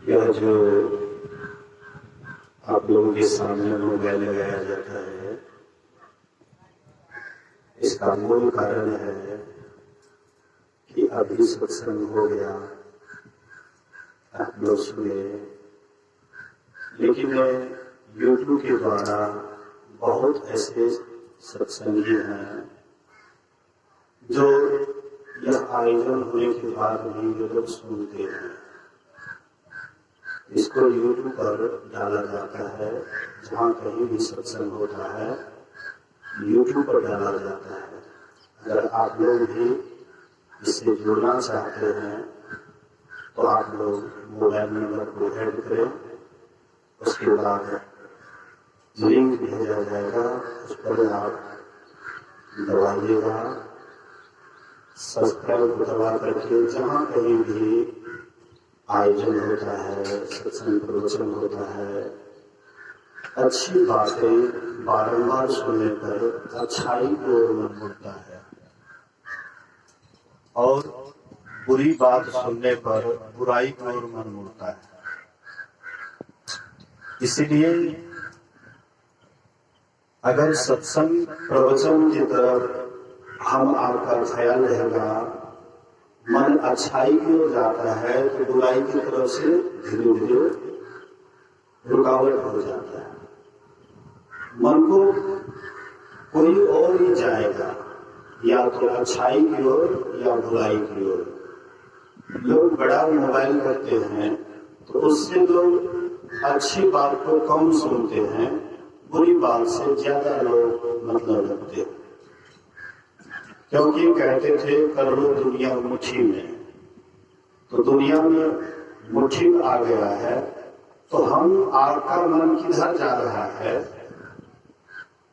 यह जो आप लोगों के सामने मोबाइल लगाया जाता है, इसका मूल कारण है कि अभी सत्संग हो गया, आप लोग सुने, लेकिन यूट्यूब के द्वारा बहुत ऐसे सत्संगी हैं जो यह आयोजन होने के बाद भी लोग सुनते हैं। इसको यूट्यूब पर डाला जाता है, जहाँ कहीं भी सत्संग होता है यूट्यूब पर डाला जाता है। अगर आप लोग भी इससे जुड़ना चाहते हैं तो आप लोग मोबाइल नंबर को ऐड करें, उसके बाद लिंक भेजा जाएगा, उस पर आप दबाइएगा, सब्सक्राइब को दबा करके जहाँ कहीं भी आयोजन होता है, सत्संग प्रवचन होता है, अच्छी बातें बारंबार सुनने पर अच्छाई की ओर मन मुड़ता है और बुरी बात सुनने पर बुराई की ओर मन मुड़ता है। इसलिए अगर सत्संग प्रवचन की तरफ हम आपका ख्याल रहेगा, मन अच्छाई की ओर जाता है तो बुराई की तरफ से धीरे धीरे रुकावट हो जाता है। मन को कोई और ही जाएगा, या तो अच्छाई की ओर या बुराई की ओर। लोग बड़ा मोबाइल करते हैं तो उससे लोग अच्छी बात को कम सुनते हैं, बुरी बात से ज्यादा लोग मतलब रखते हैं, क्योंकि कहते थे कर लो दुनिया मुट्ठी में। तो दुनिया में मुट्ठी में आ गया है तो हम आपका मन किधर जा रहा है?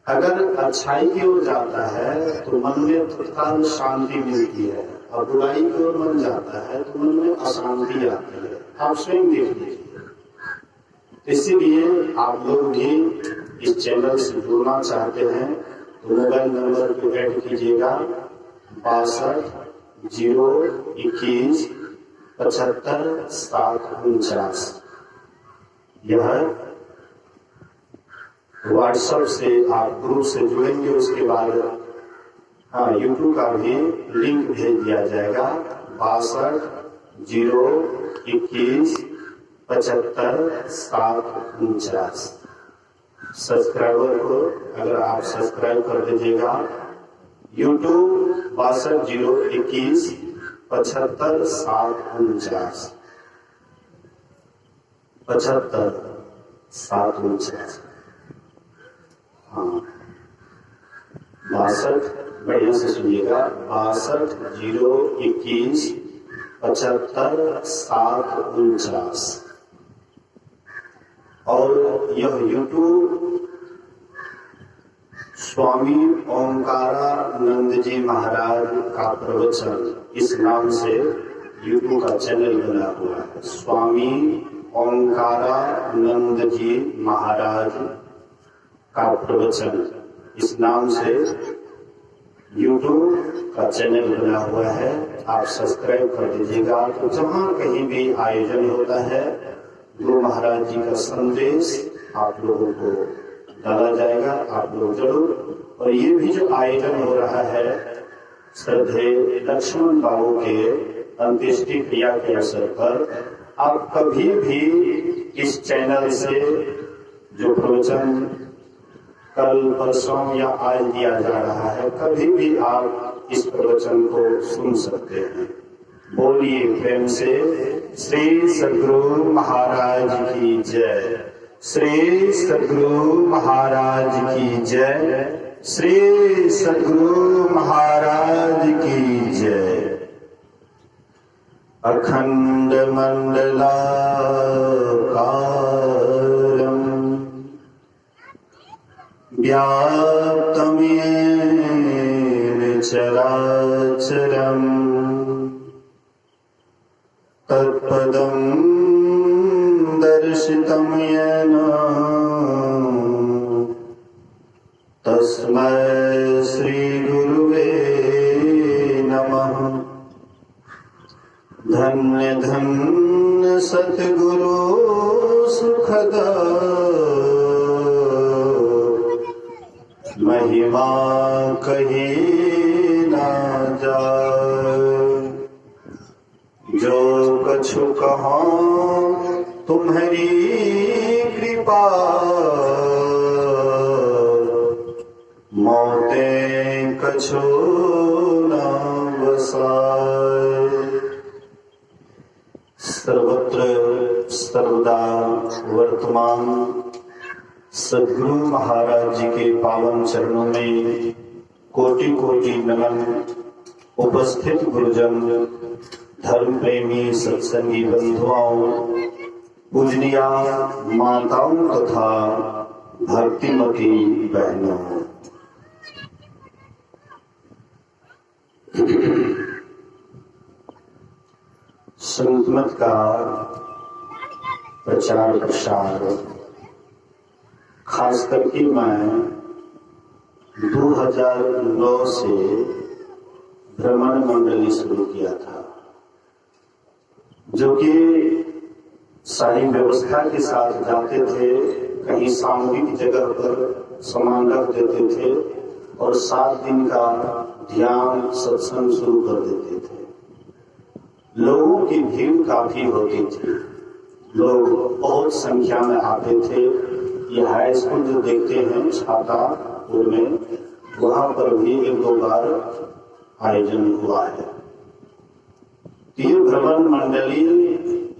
अगर अच्छाई की ओर जाता है तो मन में तत्काल शांति मिलती है, और बुराई की ओर मन जाता है तो मन में अशांति आती है। आप स्वयं देख लीजिए। इसीलिए आप लोग भी इस चैनल से जुड़ना चाहते हैं तो मोबाइल नंबर को ऐड कीजिएगा 62 021 75 749। यह व्हाट्सएप से आप ग्रुप से जुड़ेंगे, उसके बाद यूट्यूब का भी लिंक भेज दिया जाएगा 62 021 75 749। सब्सक्राइबर को अगर आप सब्सक्राइब कर दीजिएगा, यूट्यूब 62 021 75 749 75 749। हाँ, 62 बढ़िया से सुनिएगा, 62 021 75 749। और यह यूट्यूब स्वामी ओंकारानंद जी महाराज का प्रवचन इस नाम से यूट्यूब का चैनल बना हुआ है। स्वामी ओंकारानंद जी महाराज का प्रवचन इस नाम से यूट्यूब का चैनल बना हुआ है। आप सब्सक्राइब कर दीजिएगा, तो जहाँ कहीं भी आयोजन होता है गुरु महाराज जी का संदेश आप लोगों को डाला जाएगा, आप लोग जरूर। और ये भी जो आयोजन हो रहा है श्रद्धेय लक्ष्मण बाबू के अंत्येष्टि क्रिया के अवसर पर, आप कभी भी इस चैनल से जो प्रवचन कल परसों या आज दिया जा रहा है, कभी भी आप इस प्रवचन को सुन सकते हैं। बोलिए प्रेम से श्री सद्गुरु महाराज की जय, श्री सद्गुरु महाराज की जय, श्री सद्गुरु महाराज की जय। अखंड मंडलाकारं व्याप्तं येन चराचरम् तत्पदं दर्शितं येन तस्मै श्री गुरुवे नमः। धन्य धन्य सतगुरु सुखद महिमा कही ना जाए। जो कछु कहाँ तुम्हारी कृपा मौतें कछु न बसाए। सर्वत्र सर्वदा वर्तमान सद्गुरु महाराज जी के पावन चरणों में कोटि कोटि नमन। उपस्थित गुरुजन, धर्म प्रेमी सत्संगी बंधुओं, पूजनीय माताओं तथा भक्तिमती बहनों, संतमत का प्रचार प्रसार खास करके मैं 2009 से भ्रमण मंडली शुरू किया था, जो कि सारी व्यवस्था के साथ जाते थे। कहीं सामूहिक जगह पर सामान रख देते थे और 7 दिन का ध्यान सत्संग शुरू कर देते थे। लोगों की भीड़ काफी होती थी, लोग बहुत संख्या में आते थे। ये हाई स्कूल जो देखते हैं छातापुर में, वहां पर भी 1-2 बार आयोजन हुआ है। तीर भ्रमण मंडली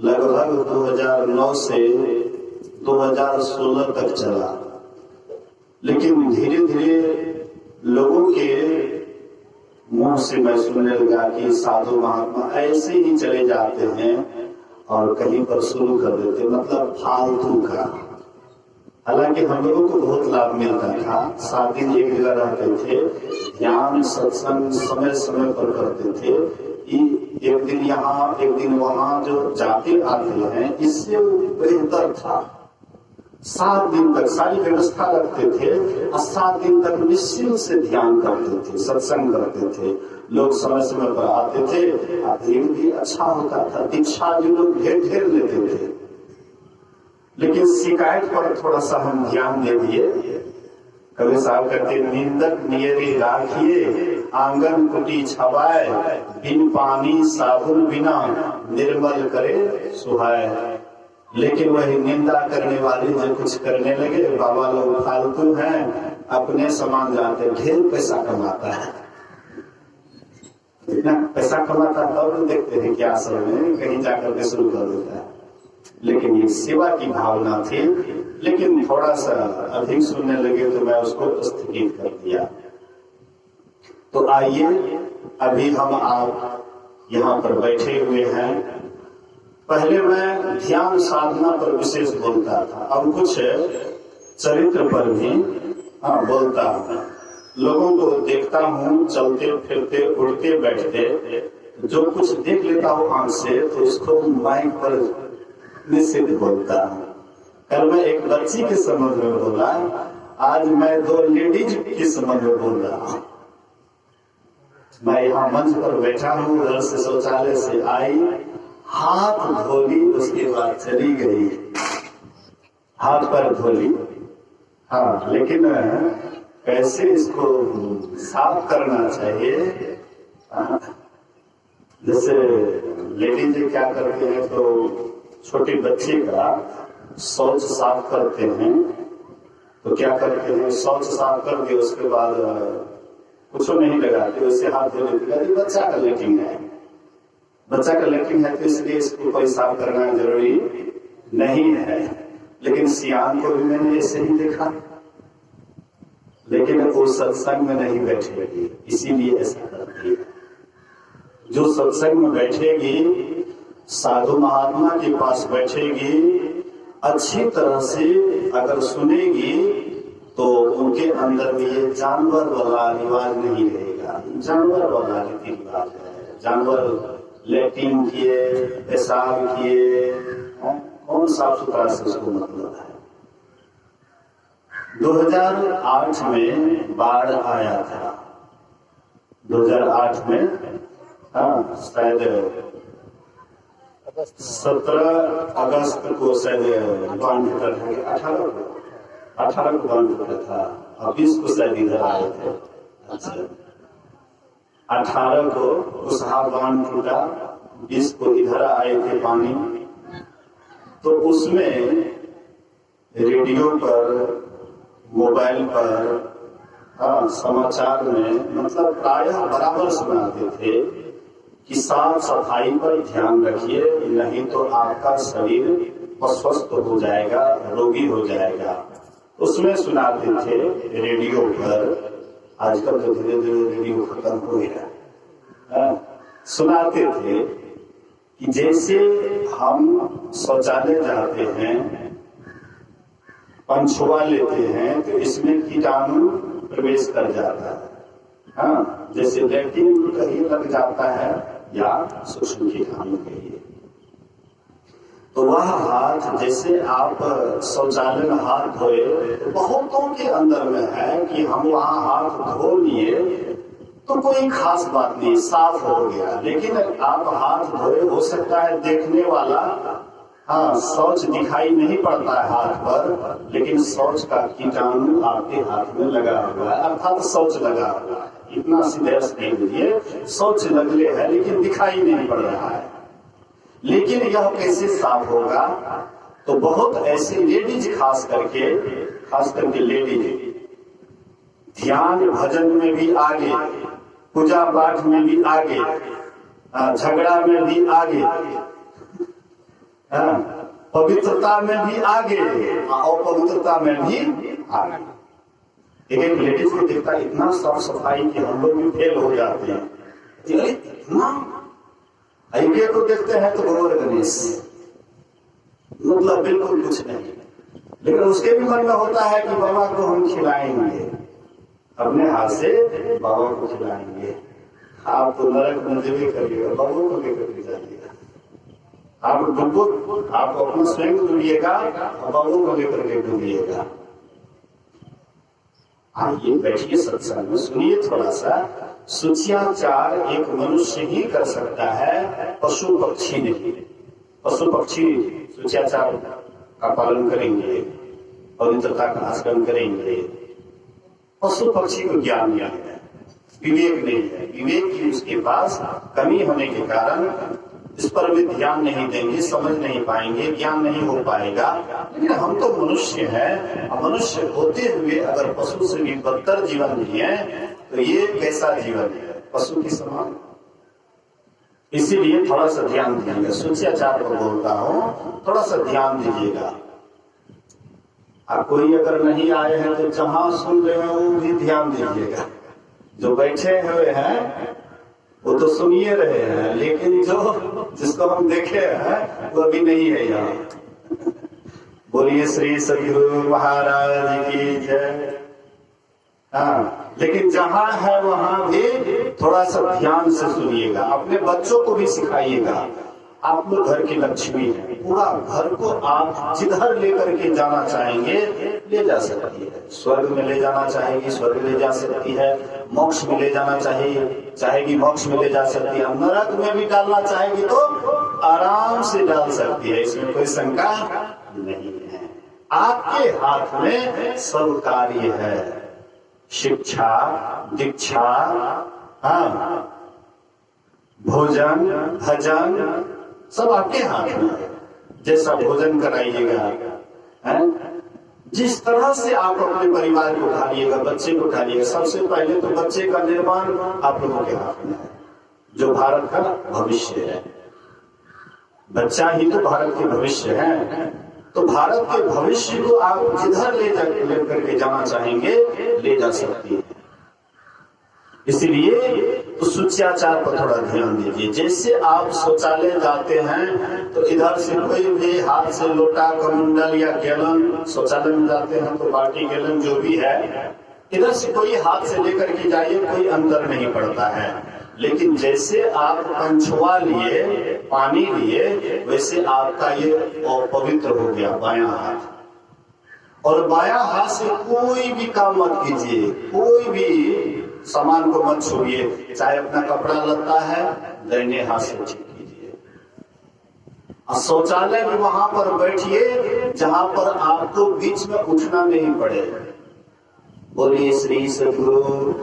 लगभग 2009 से 2016 तक चला, लेकिन धीरे धीरे लोगों के मुंह से मैं सुनने लगा कि साधु महात्मा ऐसे ही चले जाते हैं और कहीं पर शुरू कर देते, मतलब फालतू का। हालांकि हम लोगों को बहुत लाभ मिलता था। 7 दिन एक जगह रहते थे, ध्यान सत्संग समय समय पर करते थे। एक दिन यहाँ एक दिन वहाँ जो जाते आते हैं, इससे बेहतर था। 7 दिन तक सारी व्यवस्था रखते थे और 7 दिन तक निश्चिंत से ध्यान करते थे, सत्संग करते थे। लोग समय समय पर आते थे, भीड़ भी अच्छा होता था। दीक्षा भी लोग ढेर लेते थे। लेकिन शिकायत पर थोड़ा सा हम ध्यान दे दिए। कभी साहब कहते, निंदक नियरी राखिए, आंगन कुटी छवाए, बिन पानी साबुन बिना निर्मल करे सुहाए। लेकिन वही निंदा करने वाले जो कुछ करने लगे, बाबा लोग फालतू हैं, अपने समान जाते, ढेर पैसा कमाता है। इतना पैसा कमाता है और देखते हैं क्या असर में कहीं जाकर के शुरू कर देता है। लेकिन ये सेवा की भावना थी। लेकिन थोड़ा सा अधिक सुनने लगे तो मैं उसको स्थगित कर दिया। तो आइए, अभी हम आप यहाँ पर बैठे हुए हैं। पहले मैं ध्यान साधना पर विशेष बोलता था, अब कुछ चरित्र पर भी बोलता हूँ। लोगों को देखता हूँ चलते फिरते उठते बैठते, जो कुछ देख लेता हूँ आंख से तो उसको माइक पर निश्चित बोलता हूँ। कल मैं एक बच्ची के संबंध में बोला, आज मैं 2 लेडीज के संबंध में बोल रहा हूँ। मैं यहाँ मंच पर बैठा हूँ, घर से शौचालय से आई, हाथ धोली, उसके बाद चली गई। हाथ पर धोली, हाँ, लेकिन कैसे इसको साफ करना चाहिए। जैसे लेडीज क्या करते हैं, तो छोटे बच्चे का शौच साफ करते हैं, तो क्या करते हैं, शौच साफ करके उसके बाद कुछ नहीं लगाते, उससे हाथ धो लेते। बच्चा का लेटरिन है, बच्चा का लेटरिन है, तो इसलिए इसको कोई साफ करना जरूरी नहीं है। लेकिन सियान को भी मैंने ऐसे ही देखा, लेकिन वो सत्संग में नहीं बैठेगी, इसीलिए ऐसा करती है। जो सत्संग में बैठेगी, साधु महात्मा के पास बैठेगी, अच्छी तरह से अगर सुनेगी, तो उनके अंदर में ये जानवर वाला रिवाज नहीं रहेगा। जानवर वाला रीति रिवाज है। जानवर लेटरिन किए, पेशाब किए, कौन साफ सुथरा से उसको मतलब है। 2008 में बाढ़ आया था। 2008 में शायद 17 अगस्त को शायद बांध फूटा था, 18 को बांध फूटा था और 20 को शायद इधर आए थे। अच्छा, 18 को कुशहार बांध फूटा, 20 को इधर आए थे पानी। तो उसमें रेडियो पर, मोबाइल पर, समाचार में मतलब प्रायः बराबर सुनाते थे कि साफ सफाई पर ध्यान रखिए, नहीं तो आपका शरीर अस्वस्थ हो जाएगा, रोगी हो जाएगा। उसमें सुनाते थे रेडियो पर। आजकल तो धीरे धीरे रेडियो खत्म हो गया। सुनाते थे कि जैसे हम शौचालय जाते हैं, पंछुआ लेते हैं तो इसमें कीटाणु प्रवेश कर जाता है। हाँ, जैसे लैट्रिन कहीं लग जाता है या सूक्ष्म कीटाणु कहिए, तो वह हाथ जैसे आप शौचालय में हाथ धोए, तो बहुतों के अंदर में है कि हम वहां हाथ धो लिए तो कोई खास बात नहीं, साफ हो गया। लेकिन आप हाथ धोए, हो सकता है देखने वाला शौच दिखाई नहीं पड़ता है हाथ पर, लेकिन शौच का कीटाणु आपके हाथ में लगा हुआ है, अर्थात शौच लगा हुआ है। इतना सीधे कह दीजिए, शौच लगले है लेकिन दिखाई नहीं पड़ रहा है। लेकिन यह कैसे साफ होगा? तो बहुत ऐसे लेडीज, खास करके लेडीज ध्यान भजन में भी आगे, पूजा पाठ में भी आगे, झगड़ा में भी आगे, पवित्रता में भी आगे, अपवित्रता में भी आगे। एक लेडीज को देखता इतना साफ सफाई कि हम लोग भी फेल हो जाते हैं। इतना एक को देखते हैं तो गोबर गणेश, मतलब बिल्कुल कुछ नहीं। लेकिन उसके भी मन में होता है कि बाबा को हम खिलाएंगे, अपने हाथ से बाबा को खिलाएंगे। आप तो नरक में देवे करिएगा, बाबा को लेकर के जाइएगा। आप डूबो, आप अपना स्वयं डूबिएगा और बाबू को लेकर के डूबिएगा। आइए बैठिए, सत्संग में सुनिए थोड़ा सा। शुचियाचार एक मनुष्य ही कर सकता है, पशु पक्षी नहीं। पशु पक्षी शुचियाचार का पालन करेंगे, पवित्रता का आचरण करेंगे। पशु पक्षी को ज्ञान नहीं है, विवेक नहीं है। विवेक की उसके पास कमी होने के कारण इस पर भी ध्यान नहीं देंगे, समझ नहीं पाएंगे, ज्ञान नहीं हो पाएगा। लेकिन हम तो मनुष्य हैं, मनुष्य होते हुए अगर पशु से भी बदतर जीवन जिए तो ये कैसा जीवन है, पशु के समान। इसीलिए थोड़ा सा ध्यान दीजिएगा। शुचियाचार को बोलता हूँ, थोड़ा सा ध्यान दीजिएगा। आप कोई अगर नहीं आए हैं तो जहां सुन रहे हैं वो भी ध्यान दीजिएगा। जो बैठे हुए हैं वो तो सुनिए रहे हैं, लेकिन जिसको हम देखे हैं वो अभी नहीं है यहाँ। बोलिए श्री सद्गुरु महाराज की जय। हाँ, लेकिन जहां है वहां भी थोड़ा सा ध्यान से सुनिएगा। अपने बच्चों को भी सिखाइएगा। आप लोग घर की लक्ष्मी है, पूरा घर को आप जिधर लेकर के जाना चाहेंगे ले जा सकती है। स्वर्ग में ले जाना चाहेगी, स्वर्ग ले जा सकती है। मोक्ष में ले जाना चाहेगी, मोक्ष में ले जा सकती है। नरक में भी डालना चाहेगी तो आराम से डाल सकती है, इसमें कोई शंका नहीं है। आपके हाथ में सब कार्य है, शिक्षा, दीक्षा, भोजन, भजन, सब आपके हाथ में है। जैसा भोजन कराइएगा, जिस तरह से आप अपने परिवार को उठाइएगा, बच्चे को उठाइएगा, सबसे पहले तो बच्चे का निर्माण आप लोगों के हाथ में है, जो भारत का भविष्य है। बच्चा ही तो भारत के भविष्य है। तो भारत के भविष्य को आप जिधर ले करके जाना चाहेंगे ले जा सकती है। इसलिए तो शुचियाचार पर थोड़ा ध्यान दीजिए। जैसे आप शौचालय जाते हैं तो इधर से कोई भी हाथ से लोटा, कमंडल या गैलन, शौचालय में जाते हैं तो बाल्टी, गैलन जो भी है, इधर से कोई हाथ से लेकर के जाइए, कोई अंतर नहीं पड़ता है। लेकिन जैसे आप पंछुआ लिए, पानी लिए, वैसे आपका ये अपवित्र हो गया बायां हाथ। और बायां हाथ से कोई भी काम मत कीजिए, कोई भी सामान को मत छुइए, चाहे अपना कपड़ा लत्ता है दाहिने हाथ से ठीक कीजिए। और शौचालय भी वहां पर बैठिए जहां पर आपको बीच में उठना नहीं पड़े। बोलिए श्री सद्गुरु।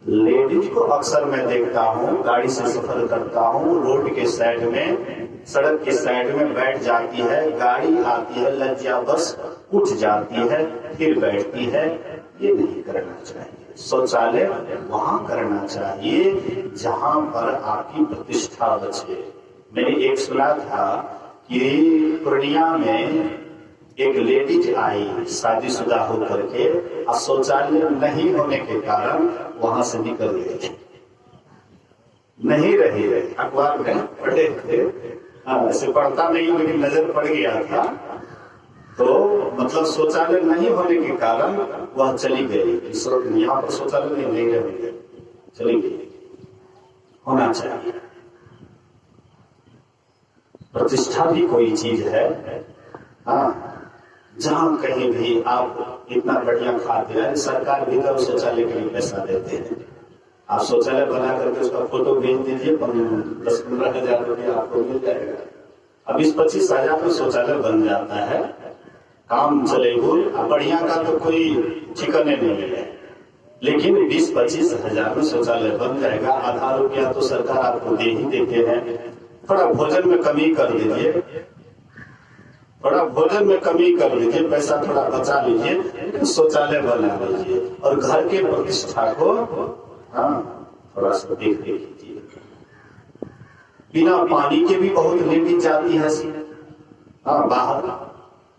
लेडीज को अक्सर मैं देखता हूँ, गाड़ी से सफर करता हूँ, रोड के साइड में, सड़क के साइड में बैठ जाती है, गाड़ी आती है, लज्जा बस उठ जाती है, फिर बैठती है। ये नहीं करना चाहिए। शौचालय वहां करना चाहिए जहां पर आपकी प्रतिष्ठा बचे। मैंने एक सुना था कि पूर्णिया में एक लेडीज आई शादीशुदा होकर के, और शौचालय नहीं होने के कारण वहां से निकल गई, नहीं रही। अखबार में पढ़े थे, ऐसे पढ़ता नहीं लेकिन नजर पड़ गया था। तो मतलब शौचालय नहीं होने के कारण वह चली गई। यहाँ पर शौचालय नहीं रहेंगे, चली गई। होना चाहिए। प्रतिष्ठा भी कोई चीज है। हाँ, जहां कहीं भी आप इतना बढ़िया खाते हैं, सरकार भी तो शौचालय के लिए पैसा देते हैं। आप शौचालय बना करके उसका फोटो भेज दीजिए, 10-15 रुपया आपको मिल जाएगा। अब 20-25 हजार में शौचालय बन जाता है, काम चलेगा। बढ़िया का तो कोई ठिकाने नहीं है, लेकिन 20-25 हजार में शौचालय बन जाएगा। आधा रुपया तो सरकार आपको दे ही देते हैं। थोड़ा भोजन में कमी कर दीजिए, थोड़ा भोजन में कमी कर लीजिए, पैसा थोड़ा बचा लीजिए, लेकिन शौचालय बना लीजिए और घर के प्रतिष्ठा को थोड़ा सा देख लीजिए। बिना पानी के भी बहुत लेडीज जाती है बाहर।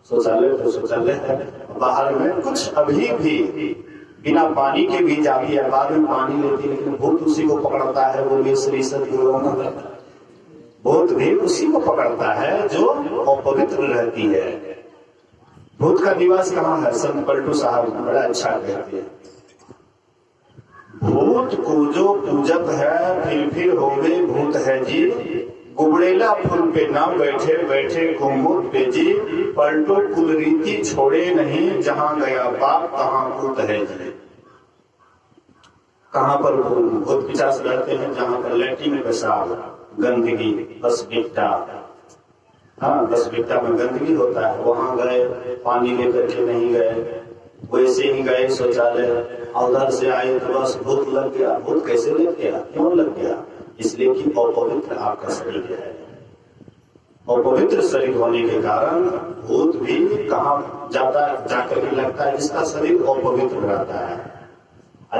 शौचालय तो शौचालय है, बाहर में कुछ अभी भी बिना पानी के भी जाती है, बाद में पानी लेती है, लेकिन भूत उसी को पकड़ता है। बोलिए श्री सद्गुरु। भूत भी उसी को पकड़ता है जो अपवित्र रहती है। भूत का निवास कहाँ है? संत पलटू साहब बड़ा अच्छा कहते हैं, भूत को जो पूजत है फिर होवे भूत है जी, गुबड़ेला फूल पे ना बैठे बैठे घूमूत पे जी, पलटो कुल रीति छोड़े नहीं, जहां गया बाप तहां भूत है जी। कहाँ पर भूत पिशाच रहते हैं? जहां पर लैट्रिन पेशाब, गंदगी, बस बिट्टा, बस बिट्टा में गंदगी होता है, वहां गए, पानी लेकर के नहीं गए, वैसे ही गए शौचालय, उधर से आए तो बस भूत लग गया। भूत कैसे लग गया? क्यों लग गया? इसलिए कि अपवित्र आपका शरीर है। अपवित्र शरीर होने के कारण भूत भी कहाँ जाकर के लगता है? जिसका शरीर अपवित्र रहता है।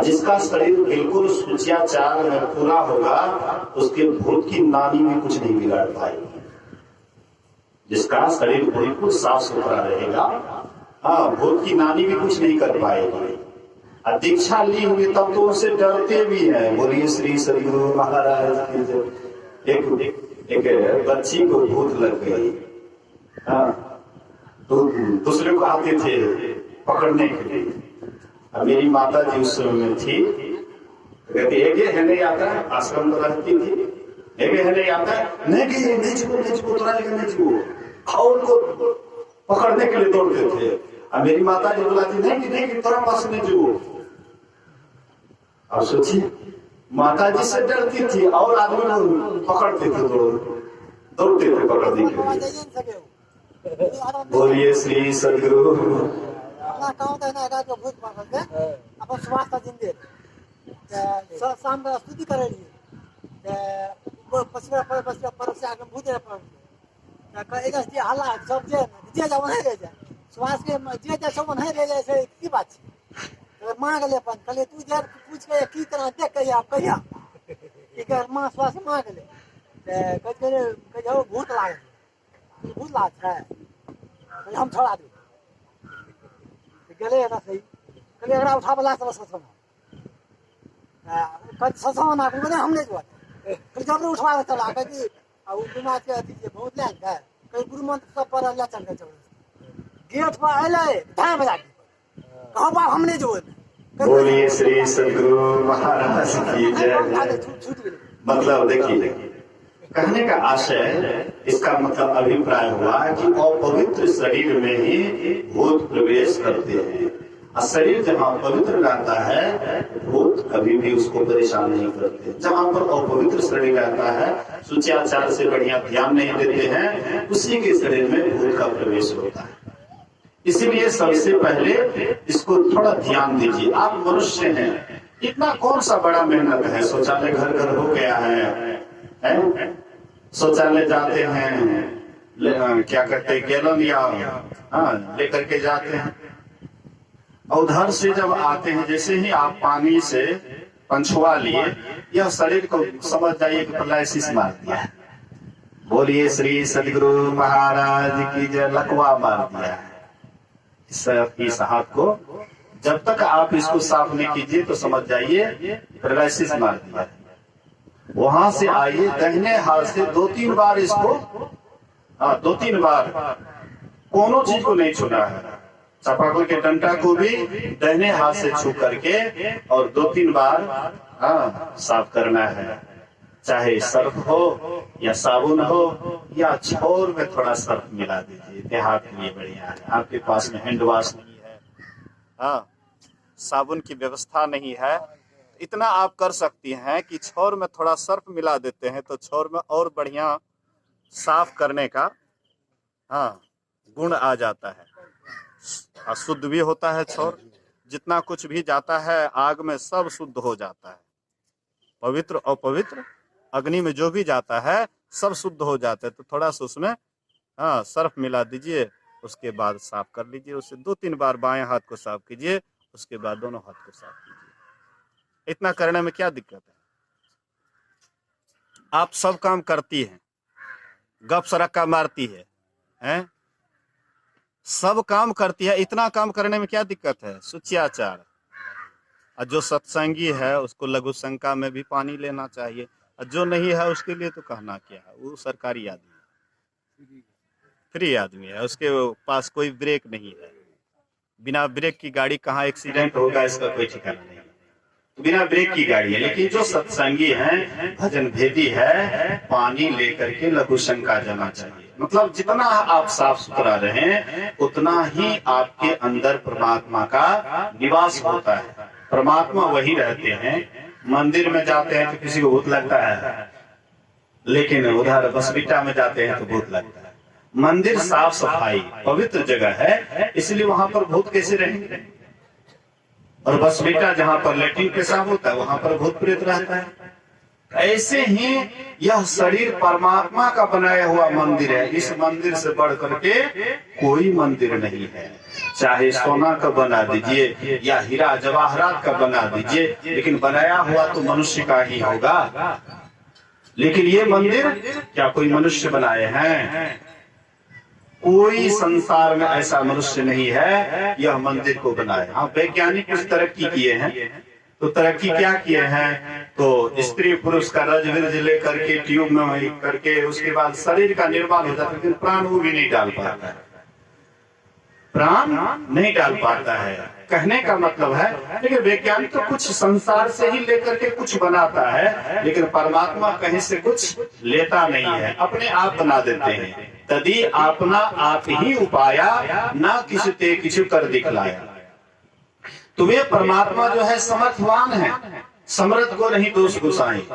जिसका शरीर बिल्कुल शुचियाचार में पूरा होगा, उसके भूत की नानी भी कुछ नहीं बिगाड़ पाएगी। जिसका शरीर बिल्कुल साफ सुथरा रहेगा, भूत की नानी भी कुछ नहीं कर पाएगी। दीक्षा ली हुई तब तो उनसे डरते भी हैं। बोलिए श्री सद्गुरु महाराज की। एक बच्ची को भूत लग गई, तो दूसरे को आते थे पकड़ने के लिए। अब मेरी माता जी उस समय में थी, कहती एक है नहीं आता, आश्रम तो रहती थी, एक है नहीं आता, नहीं जीवो तोरा लेकर नहीं जीवो, और उनको पकड़ने के लिए दौड़ते थे। अब मेरी माता जी बुलाती नहीं तोरा पास नहीं जीवो। अब सोचिए, माता जी से डरती थी और आदमी पकड़ते थे, दौड़ते थे पकड़ने के लिए। बोलिए श्री सद्गुरु। भूत अपन स्वास्थ्य जिंदे शाम का स्तुति करे भूत हल्ला सब जे जाओ नहीं रह जाए, स्वास्थ्य के जे सब नहीं रह जाए की बात है। मांग ले अपन कहले तू जे पूछ के की तरह देख के आप कहिया कि मां स्वास्थ्य मांग ले कह भूत लाग है हम छोड़ा दे गले ना सही कले अगर उठा बला तो ससम कद ससम ना को हमने जो कल जब उठवा के चला कि अब बीमार के अथी बहुत लैंग है कई गुरु मंत्र सब पर अल्लाह चल के चल गेट पर आले ढाई बजा कहां बाप हमने जो। बोलिए श्री सद्गुरु महाराज की जय। मतलब देखिए, कहने का आशय, इसका मतलब अभिप्राय हुआ कि अपवित्र शरीर में ही भूत प्रवेश करते हैं। और शरीर जहाँ पवित्र रहता है भूत कभी भी उसको परेशान नहीं करते। जहाँ पर अपवित्र शरीर रहता है, सुचाचार से बढ़िया ध्यान नहीं देते हैं, उसी के शरीर में भूत का प्रवेश होता है। इसीलिए सबसे पहले इसको थोड़ा ध्यान दीजिए। आप मनुष्य हैं, इतना कौन सा बड़ा मेहनत है, शौचालय घर घर हो गया है? शौचालय जाते हैं, क्या कहते हैं, गैलन या लेकर के जाते हैं। और उधर से जब आते हैं, जैसे ही आप पानी से पंछुआ लिए, यह शरीर को समझ जाइए कि पैरालिसिस मार दिया है। बोलिए श्री सदगुरु महाराज की जय। लकवा मार दिया है इस हाथ को। जब तक आप इसको साफ नहीं कीजिए तो समझ जाइए पैरालिसिस मार दिया है। वहां से आइए, दाहिने हाथ से 2-3 बार इसको, 2-3 बार कोनो चीज को नहीं छूना है। चापाकल के डंडा को भी दाहिने हाथ से छू करके और 2-3 बार साफ करना है। चाहे सर्फ हो या साबुन हो या छोर में थोड़ा सर्फ मिला दीजिए, देहात के लिए बढ़िया है। आपके पास में हैंड वॉश नहीं है, साबुन की व्यवस्था नहीं है, इतना आप कर सकती हैं कि छोर में थोड़ा सर्फ मिला देते हैं तो छोर में और बढ़िया साफ करने का गुण आ जाता है। शुद्ध भी होता है छोर, जितना कुछ भी जाता है आग में सब शुद्ध हो जाता है। पवित्र और अपवित्र अग्नि में जो भी जाता है सब शुद्ध हो जाता है। तो थोड़ा सा उसमें सर्फ मिला दीजिए, उसके बाद साफ कर लीजिए। उससे 2-3 बार बाएं हाथ को साफ कीजिए, उसके बाद दोनों हाथ को साफ कीजिए। इतना करने में क्या दिक्कत है? आप सब काम करती हैं, गप सरक्का मारती है, सब काम करती है, इतना काम करने में क्या दिक्कत है? सुचियाचार। और जो सत्संगी है उसको लघु शंका में भी पानी लेना चाहिए, और जो नहीं है उसके लिए तो कहना क्या है। वो सरकारी आदमी है, फ्री आदमी है, उसके पास कोई ब्रेक नहीं है। बिना ब्रेक की गाड़ी कहाँ एक्सीडेंट होगा इसका कोई ठिकाना नहीं, बिना ब्रेक की गाड़ी है। लेकिन जो सत्संगी है, भजन भेदी है, पानी लेकर के लघु शंका जाना चाहिए। मतलब जितना आप साफ सुथरा रहें उतना ही आपके अंदर परमात्मा का निवास होता है। परमात्मा वही रहते हैं। मंदिर में जाते हैं तो किसी को भूत लगता है, लेकिन उधर बसबिट्टा में जाते हैं तो भूत लगता है। मंदिर साफ सफाई पवित्र जगह है, इसलिए वहां पर भूत कैसे रहेंगे? और बसबिट्टा जहाँ पर लेट्रिन पेशाब होता है वहां पर भूत प्रेत रहता है। ऐसे ही यह शरीर परमात्मा का बनाया हुआ मंदिर है। इस मंदिर से बढ़ करके कोई मंदिर नहीं है। चाहे सोना का बना दीजिए या हीरा जवाहरात का बना दीजिए, लेकिन बनाया हुआ तो मनुष्य का ही होगा। लेकिन ये मंदिर क्या कोई मनुष्य बनाए हैं? कोई संसार में ऐसा मनुष्य नहीं है यह मंदिर को बनाए। हाँ, वैज्ञानिक कुछ तरक्की किए हैं, तो तरक्की क्या किए हैं? तो स्त्री पुरुष का रज लेकर के ट्यूब में करके उसके बाद शरीर का निर्माण हो जाता है, लेकिन प्राण वो भी नहीं डाल पाता है। प्राण नहीं डाल पाता है, कहने का मतलब है। लेकिन वैज्ञानिक तो कुछ संसार से ही लेकर के कुछ बनाता है, लेकिन परमात्मा कहीं से कुछ लेता नहीं है, अपने आप बना देते हैं। तदी आपना आप ही उपाया, ना किसी ते किसी कर दिखलाया। तो वे परमात्मा जो है समर्थवान है, समर्थ को नहीं दोष गुसाई।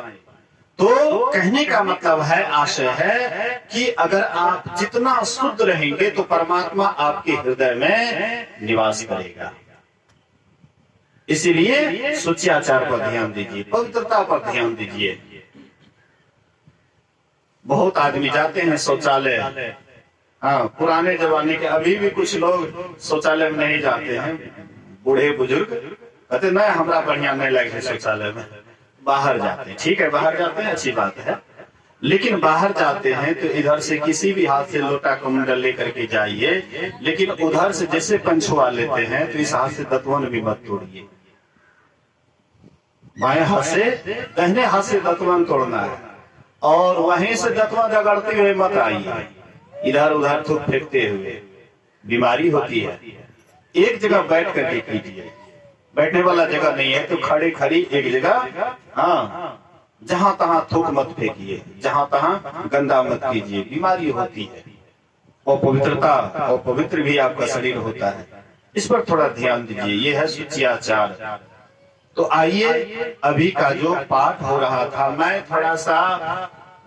तो कहने का मतलब है, आशय है कि अगर आप जितना शुद्ध रहेंगे तो परमात्मा आपके हृदय में निवास करेगा। इसीलिए सुचियाचार पर ध्यान दीजिए, पवित्रता पर ध्यान दीजिए। बहुत आदमी जाते हैं शौचालय, पुराने जमाने के, अभी भी कुछ लोग शौचालय में नहीं जाते हैं। बूढ़े बुजुर्ग कहते नहीं हमारा बढ़िया नहीं लगे शौचालय में, बाहर जाते हैं। ठीक है, बाहर जाते हैं, अच्छी बात है। लेकिन बाहर जाते हैं तो इधर से किसी भी हाथ से लोटा कमंडल लेकर के जाइए, लेकिन उधर से जैसे पंछुआ लेते हैं तो इस हाथ से दतवन भी मत तोड़िए। बाएं हाथ से दाहिने हाथ से दतवन तोड़ना है, और वहीं से दतवन रगड़ते हुए मत आइए, इधर उधर थूक फेंकते हुए। बीमारी होती है। एक जगह बैठ करके कीजिए, बैठने वाला जगह नहीं है तो खड़े खड़ी एक जगह, जहां तहां थूक मत फेंकिए, जहां तहां गंदा मत कीजिए, बीमारी होती है। और पवित्रता और पवित्र भी आपका शरीर होता है। इस पर थोड़ा ध्यान दीजिए। ये है शुचियाचार। तो आइए, अभी का जो पाठ हो रहा था, मैं थोड़ा सा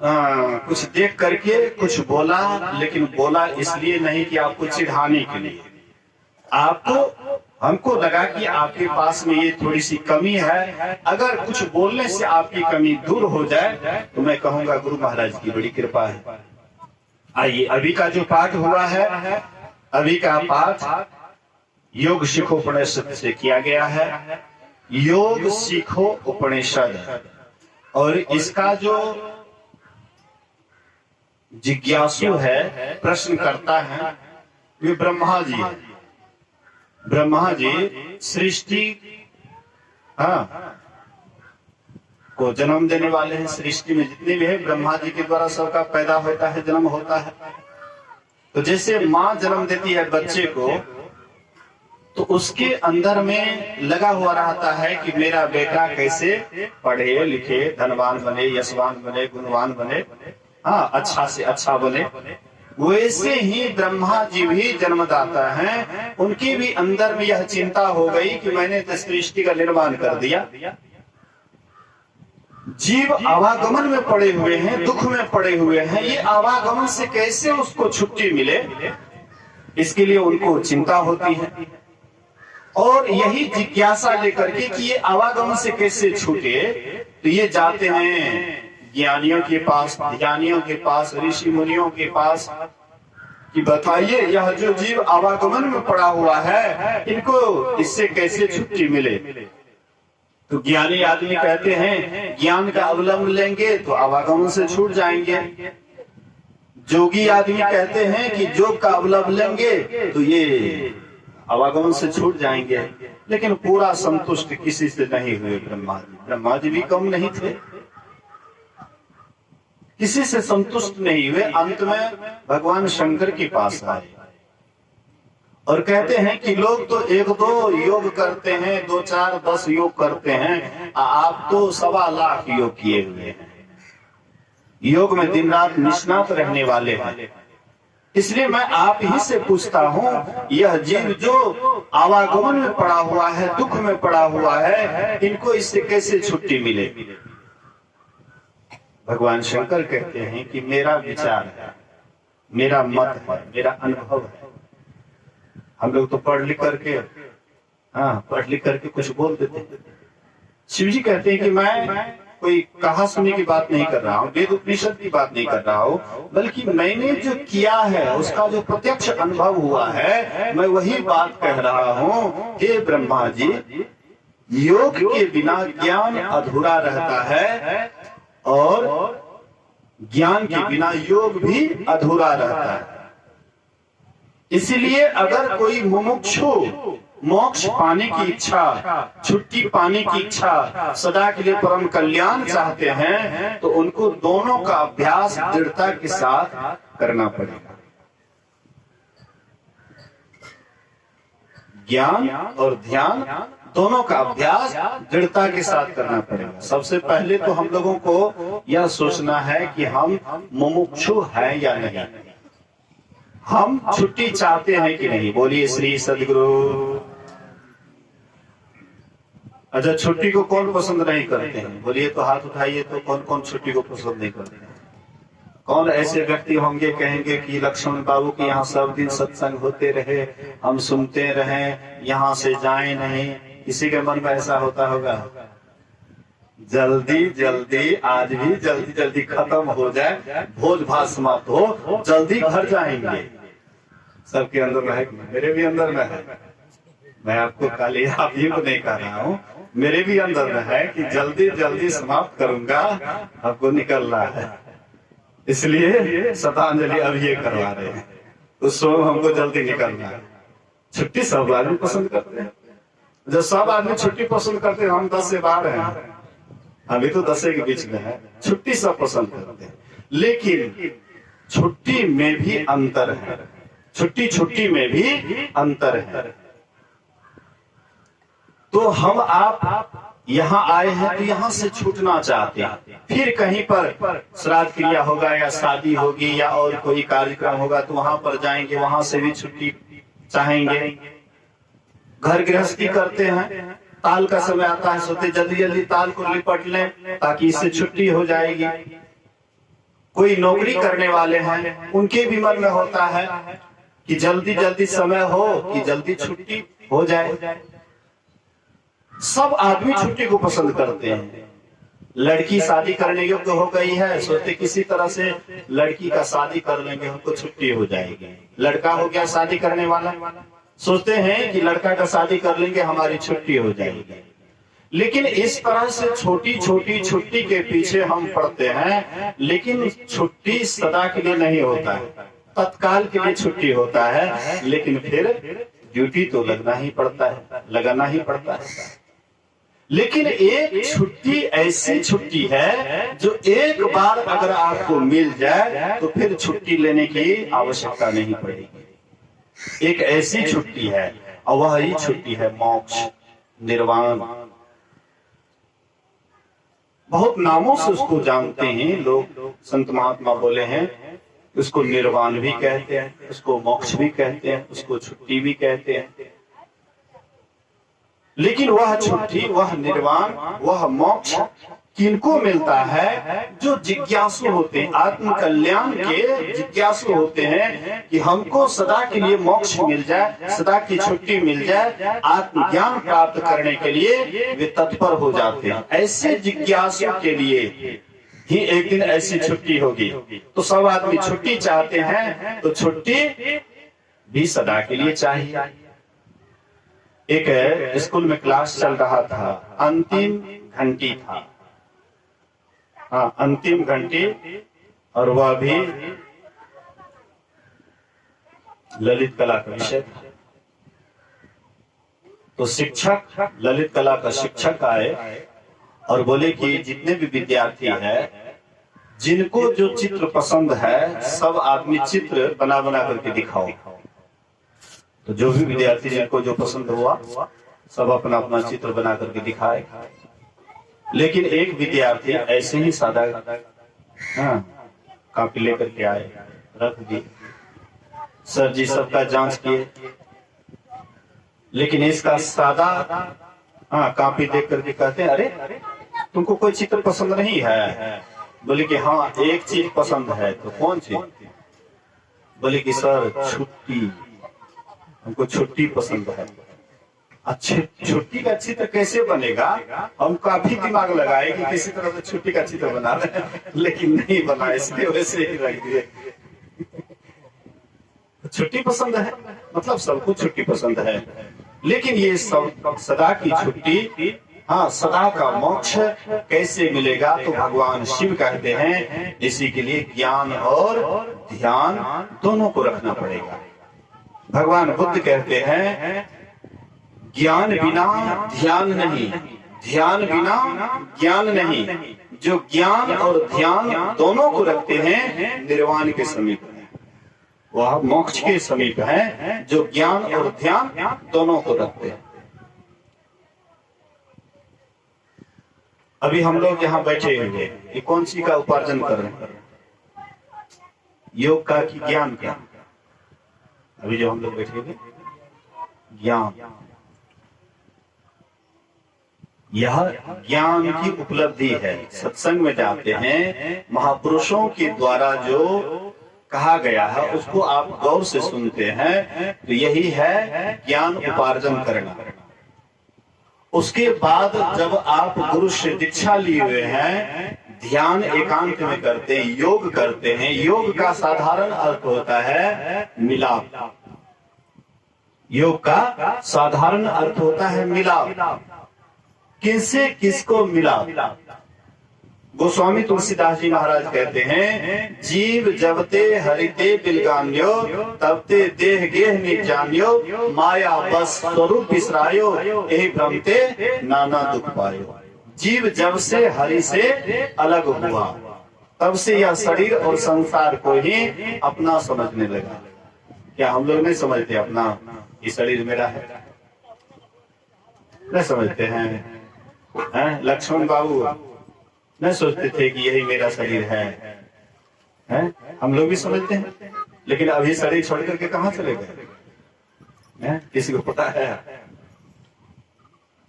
कुछ देख करके कुछ बोला, लेकिन बोला इसलिए नहीं कि आपको चिढ़ाने के लिए। आपको, हमको लगा कि आपके पास में ये थोड़ी सी कमी है, अगर कुछ बोलने से आपकी कमी दूर हो जाए तो मैं कहूंगा गुरु महाराज की बड़ी कृपा है। आइए, अभी का जो पाठ हुआ है, अभी का पाठ योग सीखो उपनिषद से किया गया है। योग सीखो उपनिषद, और इसका जो जिज्ञासु है, प्रश्न करता है, वे ब्रह्मा जी है। ब्रह्मा जी सृष्टि को जन्म देने वाले हैं। सृष्टि में जितने भी है ब्रह्मा जी के द्वारा सबका पैदा होता है, जन्म होता है। तो जैसे माँ जन्म देती है बच्चे को, तो उसके अंदर में लगा हुआ रहता है कि मेरा बेटा कैसे पढ़े लिखे, धनवान बने, यशवान बने, गुणवान बने, अच्छा से अच्छा बने। वैसे ही ब्रह्मा जी भी जन्मदाता हैं, उनकी भी अंदर में यह चिंता हो गई कि मैंने तो सृष्टि का निर्माण कर दिया, जीव आवागमन में पड़े हुए हैं, दुख में पड़े हुए हैं, ये आवागमन से कैसे उसको छुट्टी मिले, इसके लिए उनको चिंता होती है। और यही जिज्ञासा लेकर के कि ये आवागमन से कैसे छूटे, तो ये जाते हैं ज्ञानियों के पास, ज्ञानियों के पास, ऋषि मुनियों के पास, कि बताइए यह जो जीव आवागमन में पड़ा हुआ है, इनको इससे कैसे छुट्टी मिले। तो ज्ञानी आदमी कहते हैं ज्ञान का अवलंब लेंगे तो आवागमन से छूट जाएंगे। जोगी आदमी कहते हैं कि योग का अवलंब लेंगे तो ये आवागमन से छूट जाएंगे। लेकिन पूरा संतुष्ट किसी से नहीं हुए ब्रह्मा जी। ब्रह्मा जी भी कम नहीं थे, किसी से संतुष्ट नहीं हुए। अंत में भगवान शंकर के पास आए और कहते हैं कि लोग तो 1-2 योग करते हैं, 2, 4, 10 योग करते हैं, आप तो 1.25 लाख योग किए हुए हैं, योग में दिन रात निष्णात रहने वाले हैं। इसलिए मैं आप ही से पूछता हूँ, यह जीव जो आवागमन में पड़ा हुआ है, दुख में पड़ा हुआ है, इनको इससे कैसे छुट्टी मिले। भगवान शंकर कहते हैं कि मेरा विचार है, मेरा मत है, मेरा अनुभव है। हम लोग तो पढ़ लिख करके कुछ बोल देते हैं। शिव जी कहते हैं कि मैं कोई कहा सुनी की बात नहीं कर रहा हूँ, वेद उपनिषद की बात नहीं कर रहा हूँ, बल्कि मैंने जो किया है उसका जो प्रत्यक्ष अनुभव हुआ है, मैं वही बात कह रहा हूँ। हे ब्रह्मा जी, योग के बिना ज्ञान अधूरा रहता है और ज्ञान के बिना योग भी अधूरा रहता है। इसलिए अगर कोई मुमुक्षु मोक्ष पाने की इच्छा, छुट्टी पाने की इच्छा, सदा के लिए परम कल्याण चाहते हैं, तो उनको दोनों का अभ्यास दृढ़ता के साथ करना पड़ेगा। ज्ञान और ध्यान दोनों का अभ्यास दृढ़ता के साथ करना पड़ेगा। सबसे पहले तो हम लोगों को यह सोचना है कि हम मुमुक्षु हैं या नहीं, हम छुट्टी चाहते हैं कि नहीं। बोलिए श्री सदगुरु। अच्छा, छुट्टी को कौन पसंद नहीं करते हैं? बोलिए तो हाथ उठाइए तो कौन कौन छुट्टी को पसंद नहीं करते हैं? कौन ऐसे व्यक्ति होंगे कहेंगे कि लक्ष्मण बाबू के यहाँ सब दिन सत्संग होते रहे, हम सुनते रहे, यहाँ से जाए नहीं। किसी के मन में ऐसा होता होगा? जल्दी जल्दी, आज भी जल्दी जल्दी खत्म हो जाए, भोज भात समाप्त हो, जल्दी घर जाएंगे। सबके अंदर है, मेरे भी अंदर में है। मैं आपको खाली आप ही को नहीं कह रहा हूँ, मेरे भी अंदर में है कि जल्दी जल्दी समाप्त करूंगा, आपको निकलना है। इसलिए शतांजलि अब ये करवा रहे हैं, उस समय हमको जल्दी निकलना है। छुट्टी सब आदमी पसंद करते हैं। जब सब आदमी छुट्टी पसंद करते हैं, हम 10 से 12 हैं, अभी तो 10 के बीच में है, छुट्टी सब पसंद करते हैं। लेकिन छुट्टी में भी अंतर है, छुट्टी में भी अंतर है। तो हम आप यहाँ आए हैं तो यहाँ से छूटना चाहते हैं, फिर कहीं पर श्राद्ध क्रिया होगा या शादी होगी या और कोई कार्यक्रम होगा तो वहां पर जाएंगे, वहां से भी छुट्टी चाहेंगे। घर गृहस्थी करते हैं, ताल का समय आता है, सोते जल्दी जल्दी ताल को निपट लें ताकि इससे छुट्टी हो जाएगी। कोई नौकरी करने वाले हैं, उनके भी मन में होता है कि जल्दी जल्दी समय हो कि जल्दी छुट्टी हो जाए। सब आदमी छुट्टी को पसंद करते हैं। लड़की शादी करने योग्य हो गई है, सोचते किसी तरह से लड़की का शादी कर लेंगे, हमको छुट्टी हो जाएगी। लड़का हो गया शादी करने वाला, सोचते हैं कि लड़का का शादी कर लेंगे हमारी छुट्टी हो जाएगी। लेकिन इस तरह से छोटी छोटी छुट्टी के पीछे हम पड़ते हैं, लेकिन छुट्टी सदा के लिए नहीं होता है, तत्काल के लिए छुट्टी होता है, लेकिन फिर ड्यूटी तो लगना ही पड़ता है, लगाना ही पड़ता है। लेकिन एक छुट्टी ऐसी छुट्टी है जो एक बार अगर आपको मिल जाए तो फिर छुट्टी लेने की आवश्यकता नहीं पड़ेगी। एक ऐसी छुट्टी है और वह ही छुट्टी है मोक्ष, निर्वाण। बहुत नामों से उसको जानते हैं लोग, संत महात्मा बोले हैं, उसको निर्वाण भी कहते हैं, उसको मोक्ष भी कहते हैं, उसको छुट्टी भी कहते हैं। लेकिन वह छुट्टी, वह निर्वाण, वह मोक्ष किनको मिलता है? जो जिज्ञासु होते हैं, आत्म कल्याण के जिज्ञासु होते हैं कि हमको सदा के लिए मोक्ष मिल जाए, सदा की छुट्टी मिल जाए, आत्मज्ञान प्राप्त करने के लिए वे तत्पर हो जाते हैं। ऐसे जिज्ञासु के लिए ही एक दिन ऐसी छुट्टी होगी। तो सब आदमी छुट्टी चाहते हैं, तो छुट्टी भी सदा के लिए चाहिए। एक स्कूल में क्लास चल रहा था, अंतिम घंटी था, हाँ अंतिम घंटी, और वह भी ललित कला का विषय था। तो शिक्षक, ललित कला का शिक्षक आए और बोले कि जितने भी विद्यार्थी हैं, जिनको जो चित्र पसंद है, सब आदमी चित्र बना बना करके दिखाओ। तो जो भी विद्यार्थी जिनको जो पसंद हुआ, सब अपना अपना चित्र बना करके दिखाए। लेकिन एक विद्यार्थी ऐसे ही सादा कॉपी लेकर के आए, रख दी। सर जी सबका जांच किए, लेकिन इसका सादा कॉपी देख करके कहते हैं, अरे तुमको कोई चित्र पसंद नहीं है? बोले कि हाँ एक चीज पसंद है। तो कौन चीज? बोले कि सर छुट्टी, हमको छुट्टी पसंद है। अच्छे छुट्टी का चित्र कैसे बनेगा? हम काफी दिमाग लगाए कि किसी तरह से छुट्टी का चित्र बना रहे, लेकिन नहीं बना, इसलिए वैसे ही रख दिए। छुट्टी पसंद है, मतलब सबको छुट्टी पसंद है, लेकिन ये सब सदा की छुट्टी, हाँ सदा का मोक्ष कैसे मिलेगा? तो भगवान शिव कहते हैं इसी के लिए ज्ञान और ध्यान दोनों को रखना पड़ेगा। भगवान बुद्ध कहते हैं ज्ञान बिना ध्यान नहीं, ध्यान बिना ज्ञान नहीं। जो ज्ञान और ध्यान दोनों को रखते हैं निर्वाण के समीप है, वह मोक्ष के समीप है। जो ज्ञान और ध्यान दोनों को रखते हैं। अभी हम लोग यहाँ बैठे हुए, ये कौन सी का उपार्जन कर रहे हैं? योग का कि ज्ञान का? अभी जो हम लोग बैठे हुए, ज्ञान, यह ज्ञान की उपलब्धि है। सत्संग में जाते हैं, महापुरुषों के द्वारा जो कहा गया है उसको आप गौर से सुनते हैं, तो यही है ज्ञान उपार्जन करना। उसके बाद जब आप गुरु से दीक्षा लिए हुए हैं, ध्यान एकांत में करते हैं, योग करते हैं। योग का साधारण अर्थ होता है मिलाप। योग का साधारण अर्थ होता है मिलाप। किससे किसको मिलाप? गोस्वामी तुलसीदास जी महाराज कहते हैं, जीव जबते हरिते बिलगान्यो, तबते देह गेह निजान्यो, माया बस स्वरूप बिसरायो, यही भ्रमते नाना दुख पायो। जीव जब से हरि से अलग हुआ, तब से यह शरीर और संसार को ही अपना समझने लगा। क्या हम लोग नहीं समझते अपना, ये शरीर मेरा है? नहीं समझते हैं? लक्ष्मण बाबू नहीं सोचते थे कि यही मेरा शरीर है? हम लोग भी समझते हैं, लेकिन अभी शरीर छोड़ करके कहाँ चले गए? किसी को पता है?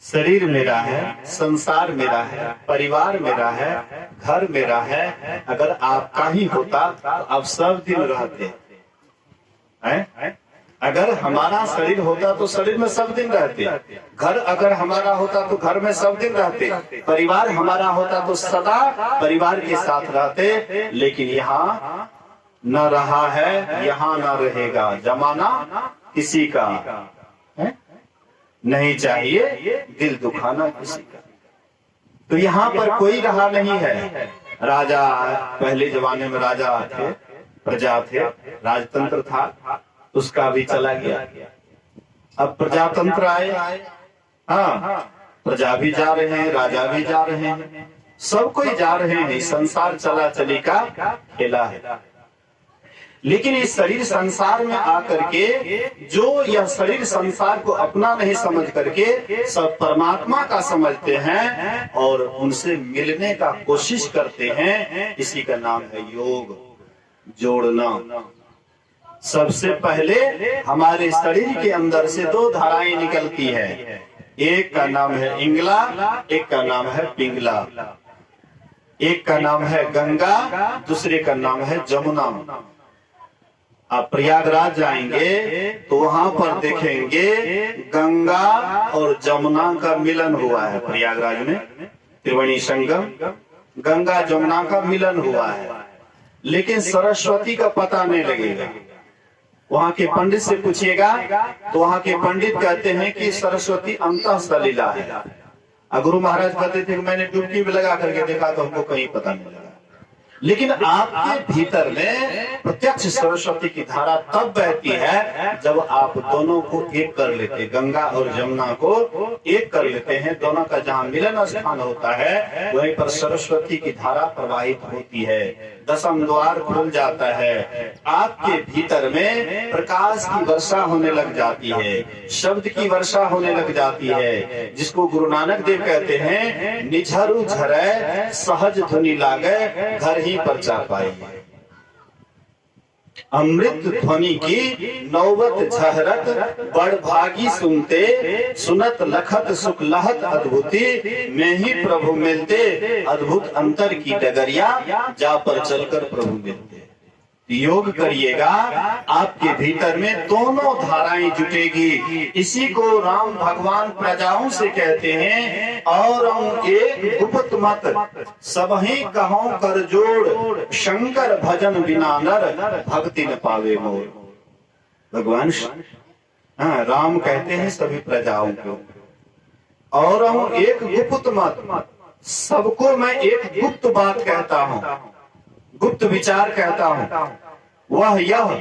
शरीर मेरा है, संसार मेरा है, परिवार मेरा है, घर मेरा है। अगर आपका ही होता तो आप सब दिन रहते हैं। अगर हमारा शरीर होता तो शरीर में सब दिन रहते, घर अगर हमारा होता तो घर में सब दिन रहते, परिवार हमारा होता तो सदा परिवार के साथ रहते। लेकिन यहाँ न रहा है, यहाँ न रहेगा, जमाना किसी का है? नहीं चाहिए दिल दुखाना किसी का। तो यहाँ पर कोई रहा नहीं है। राजा, पहले जमाने में राजा थे, प्रजा थे, राजतंत्र था, उसका भी चला गया। अब प्रजातंत्र आए, हाँ, प्रजा भी जा रहे हैं, राजा भी जा रहे हैं, सब कोई जा रहे हैं। संसार चला चली का खेला है। लेकिन इस शरीर संसार में आकर के जो यह शरीर संसार को अपना नहीं समझ करके सब परमात्मा का समझते हैं और उनसे मिलने का कोशिश करते हैं, इसी का नाम है योग, जोड़ना। सबसे पहले हमारे शरीर के अंदर से दो धाराएं निकलती है, एक का नाम है इंगला, एक का नाम है पिंगला। एक का नाम है गंगा, दूसरे का नाम है जमुना। आप प्रयागराज जाएंगे तो वहां पर देखेंगे गंगा और जमुना का मिलन हुआ है। प्रयागराज में त्रिवेणी संगम, गंगा जमुना का मिलन हुआ है। लेकिन सरस्वती का पता नहीं लगेगा। वहां के पंडित से पूछिएगा तो वहां के पंडित कहते हैं कि सरस्वती अंतः सलीला है। गुरु महाराज कहते थे कि मैंने डुबकी में लगा करके देखा तो हमको कहीं पता नहीं लगा। लेकिन आपके भीतर में प्रत्यक्ष सरस्वती की धारा तब बहती है जब आप दोनों को एक कर लेते, गंगा और जमुना को एक कर लेते हैं। दोनों का जहाँ मिलन स्थान होता है वहीं पर सरस्वती की धारा प्रवाहित होती है, दसम द्वार खुल जाता है। आपके भीतर में प्रकाश की वर्षा होने लग जाती है, शब्द की वर्षा होने लग जाती है, जिसको गुरु नानक देव कहते हैं निझरु झरै सहज धुनि लागे घर ही पर जा पाई। अमृत ध्वनि की नौबत झहरत बड़ भागी सुनते, सुनत लखत सुख लहत अद्भुति में ही प्रभु मिलते, अद्भुत अंतर की डगरिया जा पर चलकर प्रभु मिलते। योग करिएगा, आपके भीतर में दोनों धाराएं जुटेगी। इसी को राम भगवान प्रजाओं से कहते हैं और एक गुप्त मत सबही कहो कर जोड़, शंकर भजन बिना नर भक्ति न पावे मोर। भगवान राम कहते हैं सभी प्रजाओं को, और हम एक गुप्त मत, सबको मैं एक गुप्त बात कहता हूँ, गुप्त विचार कहता हूँ। वह यह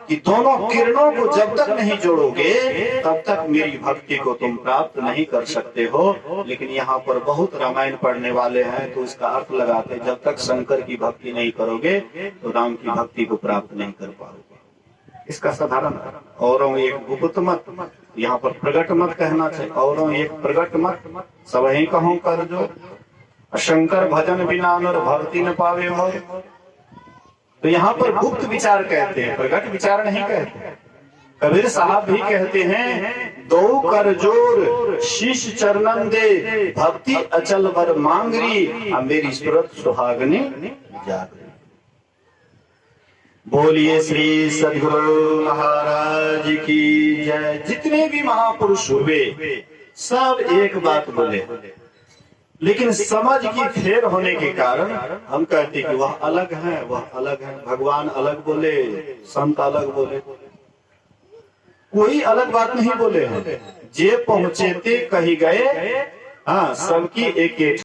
कि दोनों किरणों को जब तक नहीं जोड़ोगे तब तक मेरी भक्ति को तुम प्राप्त नहीं कर सकते हो। लेकिन यहाँ पर बहुत रामायण पढ़ने वाले हैं तो इसका अर्थ लगाते, जब तक शंकर की भक्ति नहीं करोगे तो राम की भक्ति को प्राप्त नहीं कर पाओगे। इसका साधारण और एक गुप्त मत, यहाँ पर प्रगट मत कहना चाहिए, और एक प्रगट मत सबही कहूं कर जो, शंकर भजन बिना नर भक्ति न पावे मोर। तो यहाँ पर गुप्त विचार कहते हैं, प्रगट विचार नहीं कहते। कबीर साहब भी कहते हैं दो कर जोर शीश चरणन दे, भक्ति अचल वर मांगरी, मेरी सूरत सुहागनी जागरी। बोलिए श्री सद्गुरु महाराज की जय। जितने भी महापुरुष हुए सब एक बात बोले, लेकिन समझ की फेर होने के कारण हम कहते कि वह अलग है, वह अलग है। भगवान अलग बोले, संत अलग बोले, कोई अलग बात नहीं बोले हैं। जे पहुंचे थे कही गए, हाँ, सबकी एक एक